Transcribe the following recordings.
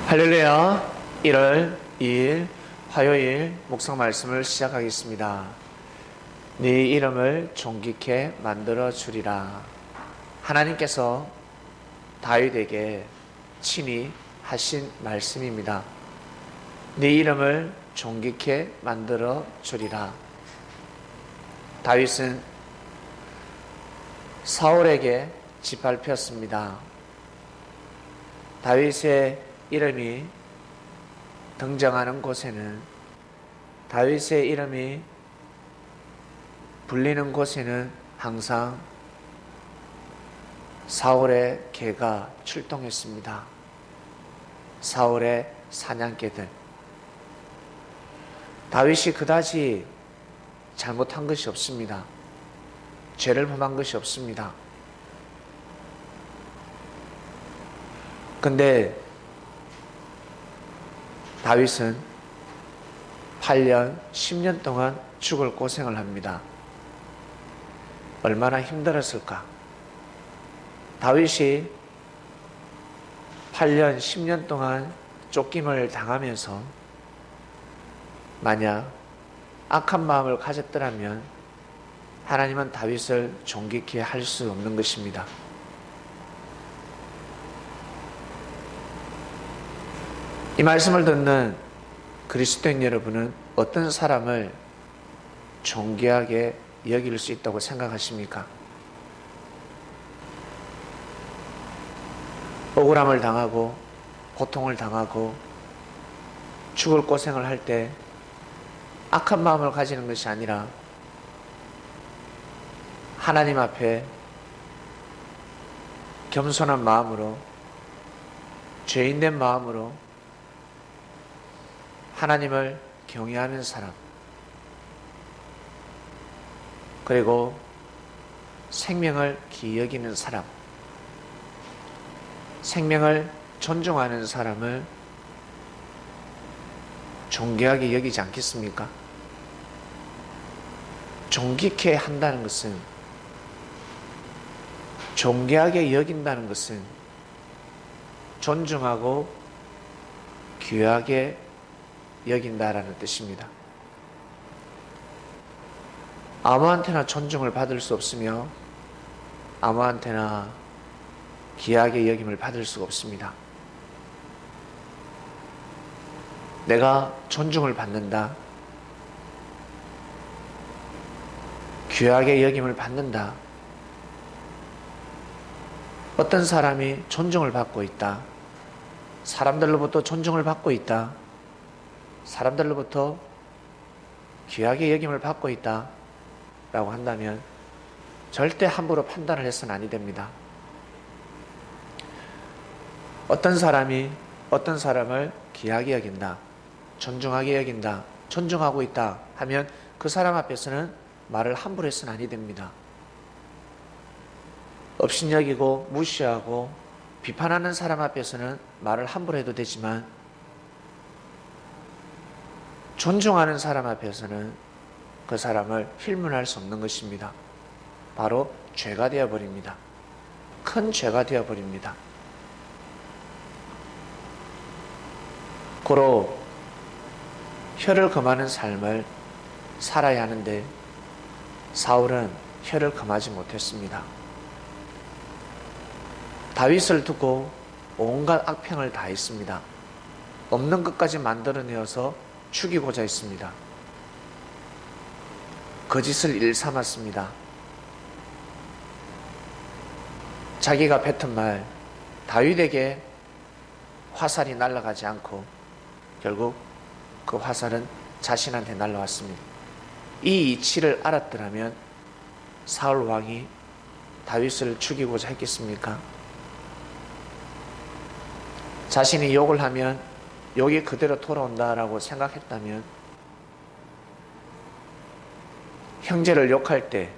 할렐루야. 1월 2일 화요일 묵상 말씀을 시작하겠습니다. 네 이름을 존귀케 만들어 주리라. 하나님께서 다윗에게 친히 하신 말씀입니다. 네 이름을 존귀케 만들어 주리라. 다윗은 사울에게 짓밟혔습니다. 다윗의 이름이 등장하는 곳에는, 다윗의 이름이 불리는 곳에는 항상 사울의 개가 출동했습니다. 사울의 사냥개들. 다윗이 그다지 잘못한 것이 없습니다. 죄를 범한 것이 없습니다. 근데 다윗은 8년, 10년 동안 죽을 고생을 합니다. 얼마나 힘들었을까? 다윗이 8년, 10년 동안 쫓김을 당하면서 만약 악한 마음을 가졌더라면 하나님은 다윗을 존귀케 할 수 없는 것입니다. 이 말씀을 듣는 그리스도인 여러분은 어떤 사람을 존귀하게 여길 수 있다고 생각하십니까? 억울함을 당하고 고통을 당하고 죽을 고생을 할 때 악한 마음을 가지는 것이 아니라 하나님 앞에 겸손한 마음으로, 죄인된 마음으로 하나님을 경외하는 사람, 그리고 생명을 귀히 여기는 사람, 생명을 존중하는 사람을 존귀하게 여기지 않겠습니까? 존귀케 한다는 것은, 존귀하게 여긴다는 것은 존중하고 귀하게 여긴다라는 뜻입니다. 아무한테나 존중을 받을 수 없으며 아무한테나 귀하게 여김을 받을 수가 없습니다. 내가 존중을 받는다, 귀하게 여김을 받는다. 어떤 사람이 존중을 받고 있다, 사람들로부터 존중을 받고 있다, 사람들로부터 귀하게 여김을 받고 있다 라고 한다면 절대 함부로 판단을 해서는 아니 됩니다. 어떤 사람이 어떤 사람을 귀하게 여긴다, 존중하게 여긴다, 존중하고 있다 하면 그 사람 앞에서는 말을 함부로 해서는 아니 됩니다. 업신여기고 무시하고 비판하는 사람 앞에서는 말을 함부로 해도 되지만 존중하는 사람 앞에서는 그 사람을 힐문할 수 없는 것입니다. 바로 죄가 되어버립니다. 큰 죄가 되어버립니다. 고로 혀를 금하는 삶을 살아야 하는데 사울은 혀를 금하지 못했습니다. 다윗을 두고 온갖 악평을 다 했습니다. 없는 것까지 만들어내어서 죽이고자 했습니다. 거짓을 일삼았습니다. 자기가 뱉은 말, 다윗에게 화살이 날아가지 않고 결국 그 화살은 자신한테 날아왔습니다. 이 이치를 알았더라면 사울 왕이 다윗을 죽이고자 했겠습니까? 자신이 욕을 하면 욕이 그대로 돌아온다라고 생각했다면 형제를 욕할 때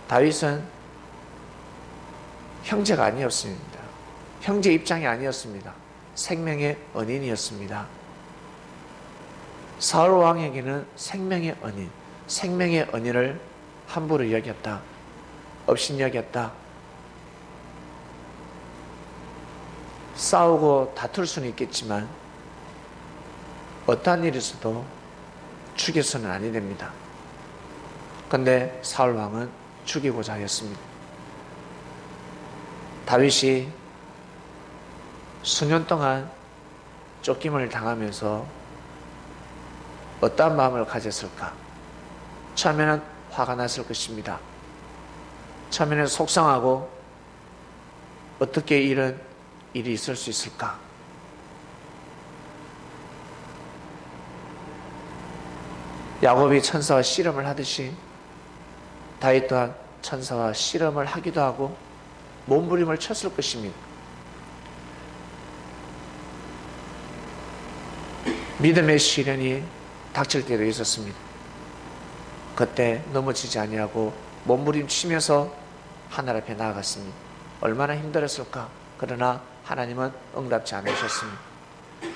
다윗은 형제가 아니었습니다. 형제 입장이 아니었습니다. 생명의 언인이었습니다. 사울 왕에게는 생명의 언인, 생명의 언인을 함부로 여겼다, 업신여겼다. 싸우고 다툴 수는 있겠지만 어떠한 일이 있어도 죽여서는 아니 됩니다. 그런데 사울 왕은 죽이고자 하였습니다. 다윗이 수년 동안 쫓김을 당하면서 어떠한 마음을 가졌을까? 처음에는 화가 났을 것입니다. 처음에는 속상하고 어떻게 이런 일이 있을 수 있을까? 야곱이 천사와 씨름을 하듯이 다윗 또한 천사와 씨름을 하기도 하고 몸부림을 쳤을 것입니다. 믿음의 시련이 닥칠 때도 있었습니다. 그때 넘어지지 아니하고 몸부림치면서 하늘 앞에 나아갔습니다. 얼마나 힘들었을까? 그러나 하나님은 응답지 않으셨습니다.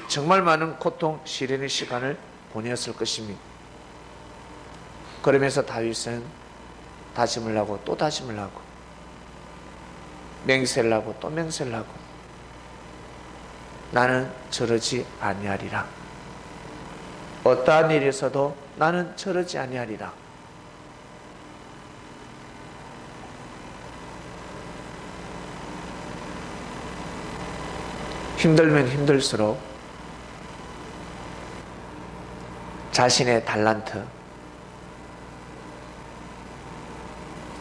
정말 많은 고통, 시련의 시간을 보내었을 것입니다. 그러면서 다윗은 다짐을 하고 또 다짐을 하고 맹세를 하고 또 맹세를 하고 나는 저러지 아니하리라. 어떠한 일이 있어도 나는 저러지 아니하리라. 힘들면 힘들수록 자신의 달란트,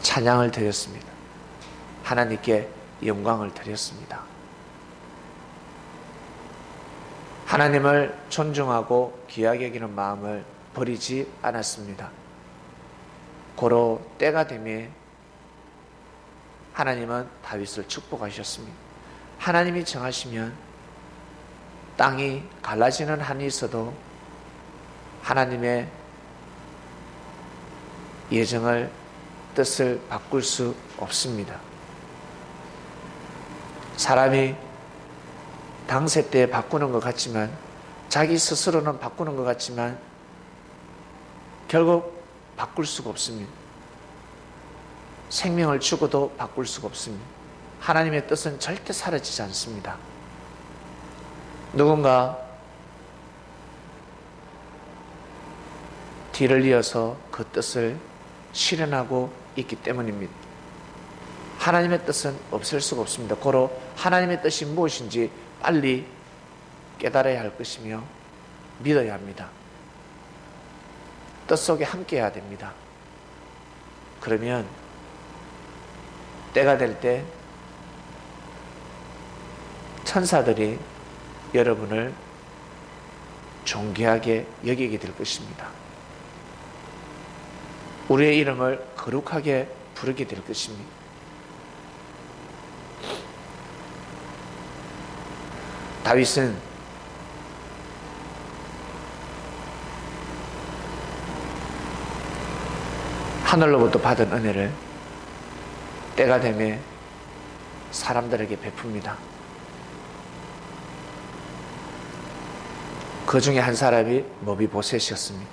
찬양을 드렸습니다. 하나님께 영광을 드렸습니다. 하나님을 존중하고 귀하게 여기는 마음을 버리지 않았습니다. 고로 때가 되매 하나님은 다윗을 축복하셨습니다. 하나님이 정하시면 땅이 갈라지는 한이 있어도 하나님의 예정을 뜻을 바꿀 수 없습니다. 사람이 당세 때 바꾸는 것 같지만 자기 스스로는 바꾸는 것 같지만 결국 바꿀 수가 없습니다. 생명을 주고도 바꿀 수가 없습니다. 하나님의 뜻은 절대 사라지지 않습니다. 누군가 뒤를 이어서 그 뜻을 실현하고 있기 때문입니다. 하나님의 뜻은 없앨 수가 없습니다. 고로 하나님의 뜻이 무엇인지 빨리 깨달아야 할 것이며 믿어야 합니다. 뜻 속에 함께 해야 됩니다. 그러면 때가 될 때 천사들이 여러분을 존귀하게 여기게 될 것입니다. 우리의 이름을 거룩하게 부르게 될 것입니다. 다윗은 하늘로부터 받은 은혜를 때가 되매 사람들에게 베풉니다. 그 중에 한 사람이 머비보셋이었습니다.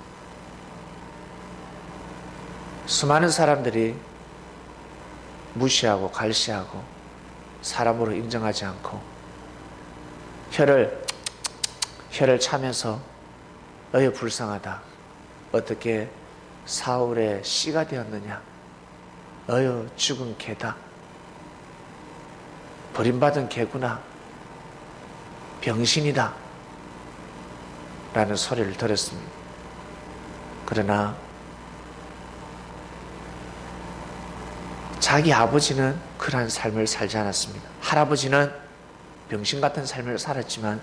수많은 사람들이 무시하고 갈시하고 사람으로 인정하지 않고 혀를 차면서 어여 불쌍하다. 어떻게 사울의 씨가 되었느냐. 어여 죽은 개다. 버림받은 개구나. 병신이다. 라는 소리를 들었습니다. 그러나 자기 아버지는 그러한 삶을 살지 않았습니다. 할아버지는 병신 같은 삶을 살았지만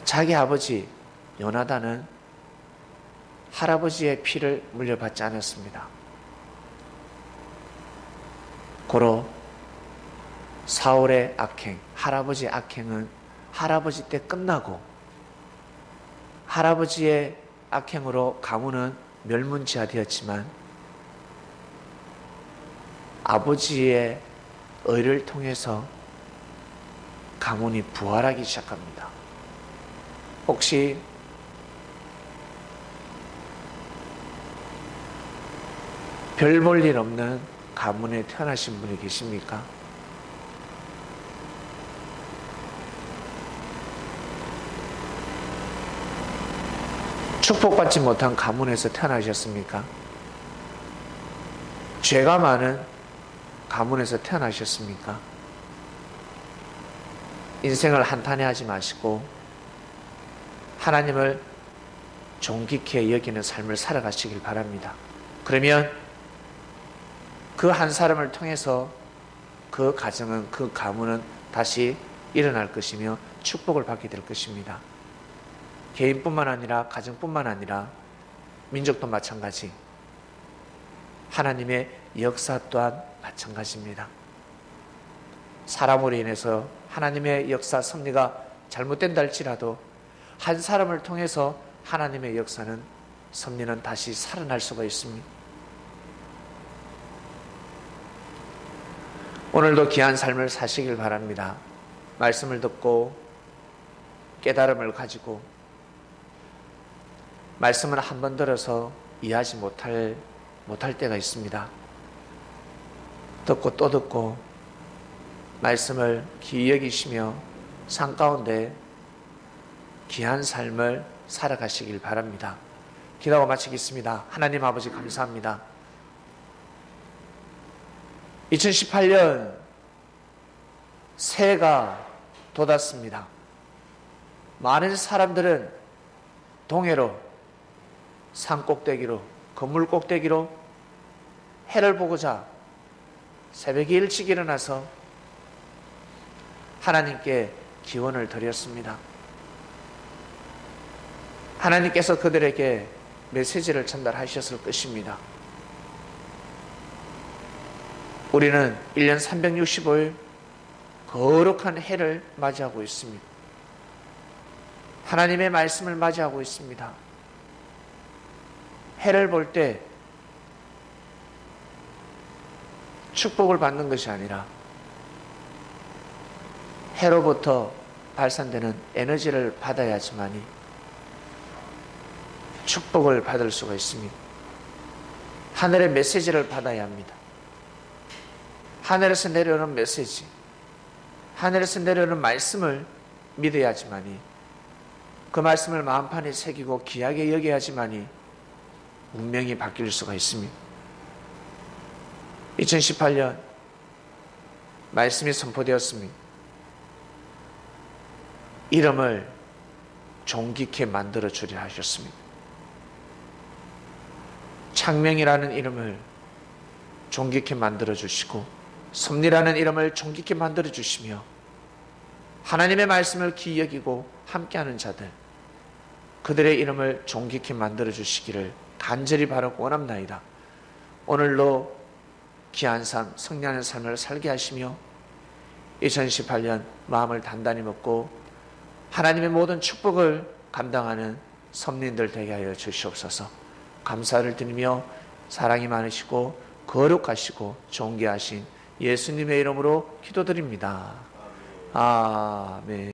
자기 아버지 요나단은 할아버지의 피를 물려받지 않았습니다. 고로 사울의 악행, 할아버지의 악행은 할아버지 때 끝나고 할아버지의 악행으로 가문은 멸문지하되었지만 아버지의 의를 통해서 가문이 부활하기 시작합니다. 혹시 별 볼 일 없는 가문에 태어나신 분이 계십니까? 축복받지 못한 가문에서 태어나셨습니까? 죄가 많은 가문에서 태어나셨습니까? 인생을 한탄해 하지 마시고 하나님을 존귀케 여기는 삶을 살아가시길 바랍니다. 그러면 그 한 사람을 통해서 그 가정은, 그 가문은 다시 일어날 것이며 축복을 받게 될 것입니다. 개인뿐만 아니라 가정뿐만 아니라 민족도 마찬가지, 하나님의 역사 또한 마찬가지입니다. 사람으로 인해서 하나님의 역사 섭리가 잘못된다 할지라도 한 사람을 통해서 하나님의 역사는, 섭리는 다시 살아날 수가 있습니다. 오늘도 귀한 삶을 사시길 바랍니다. 말씀을 듣고 깨달음을 가지고, 말씀을 한 번 들어서 이해하지 못할 때가 있습니다. 듣고 또 듣고 말씀을 귀히 여기시며 삶 가운데 귀한 삶을 살아가시길 바랍니다. 기도하고 마치겠습니다. 하나님 아버지 감사합니다. 2018년 새해가 돋았습니다. 많은 사람들은 동해로, 산 꼭대기로, 건물 꼭대기로 해를 보고자 새벽에 일찍 일어나서 하나님께 기원을 드렸습니다. 하나님께서 그들에게 메시지를 전달하셨을 것입니다. 우리는 1년 365일 거룩한 해를 맞이하고 있습니다. 하나님의 말씀을 맞이하고 있습니다. 해를 볼 때 축복을 받는 것이 아니라 해로부터 발산되는 에너지를 받아야지만이 축복을 받을 수가 있습니다. 하늘의 메시지를 받아야 합니다. 하늘에서 내려오는 메시지, 하늘에서 내려오는 말씀을 믿어야지만이, 그 말씀을 마음판에 새기고 귀하게 여겨야지만이 운명이 바뀔 수가 있습니다. 2018년 말씀이 선포되었습니다. 이름을 존귀케 만들어 주리라 하셨습니다. 창명이라는 이름을 존귀케 만들어 주시고, 섭리라는 이름을 존귀케 만들어 주시며, 하나님의 말씀을 귀히 여기고 함께하는 자들, 그들의 이름을 존귀케 만들어 주시기를 간절히 바라고 원합나이다. 오늘도 귀한 삶, 승리하는 삶을 살게 하시며 2018년 마음을 단단히 먹고 하나님의 모든 축복을 감당하는 섭리인들 되게 하여 주시옵소서. 감사를 드리며 사랑이 많으시고 거룩하시고 존귀하신 예수님의 이름으로 기도드립니다. 아멘.